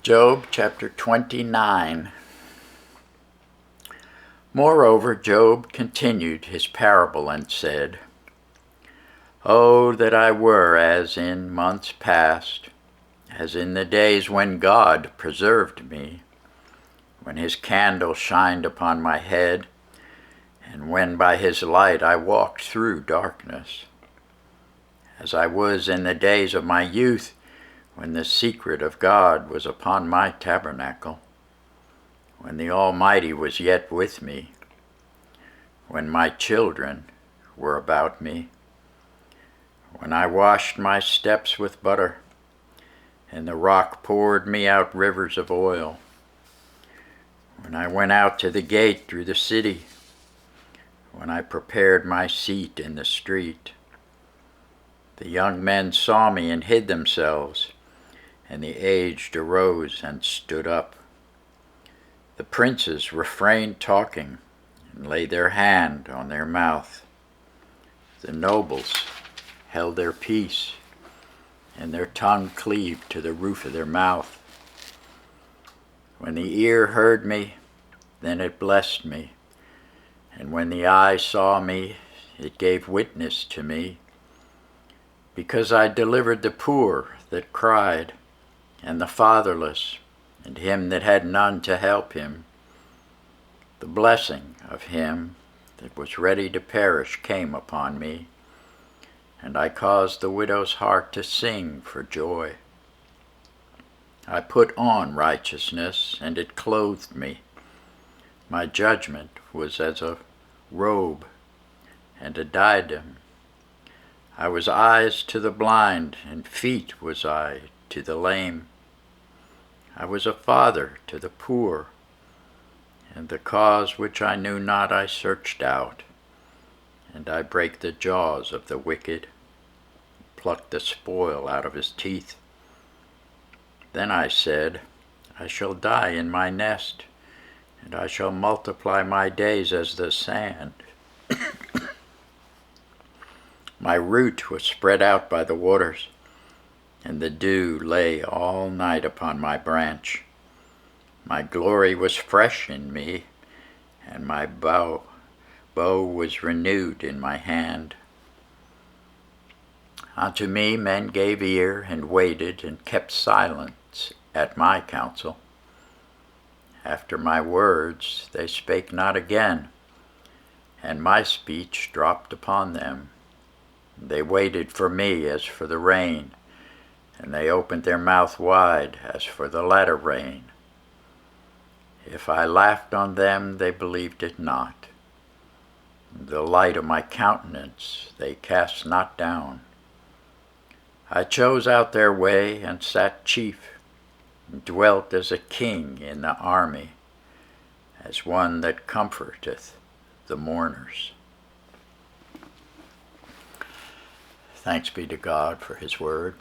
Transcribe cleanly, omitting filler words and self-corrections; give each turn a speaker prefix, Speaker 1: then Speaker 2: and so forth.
Speaker 1: Job chapter 29. Moreover, Job continued his parable and said, "Oh, that I were as in months past, as in the days when God preserved me, when his candle shined upon my head, and when by his light I walked through darkness. As I was in the days of my youth, when the secret of God was upon my tabernacle, when the Almighty was yet with me, when my children were about me, when I washed my steps with butter, and the rock poured me out rivers of oil, when I went out to the gate through the city, when I prepared my seat in the street. The young men saw me and hid themselves, and the aged arose and stood up. The princes refrained talking and laid their hand on their mouth. The nobles held their peace, and their tongue cleaved to the roof of their mouth. When the ear heard me, then it blessed me, and when the eye saw me, it gave witness to me. Because I delivered the poor that cried, and the fatherless, and him that had none to help him. The blessing of him that was ready to perish came upon me, and I caused the widow's heart to sing for joy. I put on righteousness, and it clothed me. My judgment was as a robe and a diadem. I was eyes to the blind, and feet was I to the lame. I was a father to the poor, and the cause which I knew not I searched out. And I brake the jaws of the wicked, plucked the spoil out of his teeth. Then I said, I shall die in my nest, and I shall multiply my days as the sand. My root was spread out by the waters, and the dew lay all night upon my branch. My glory was fresh in me, and my bow was renewed in my hand. Unto me men gave ear, and waited, and kept silence at my counsel. After my words they spake not again, and my speech dropped upon them. They waited for me as for the rain, and they opened their mouth wide as for the latter rain. If I laughed on them, they believed it not. The light of my countenance they cast not down. I chose out their way and sat chief, and dwelt as a king in the army, as one that comforteth the mourners. Thanks be to God for his word.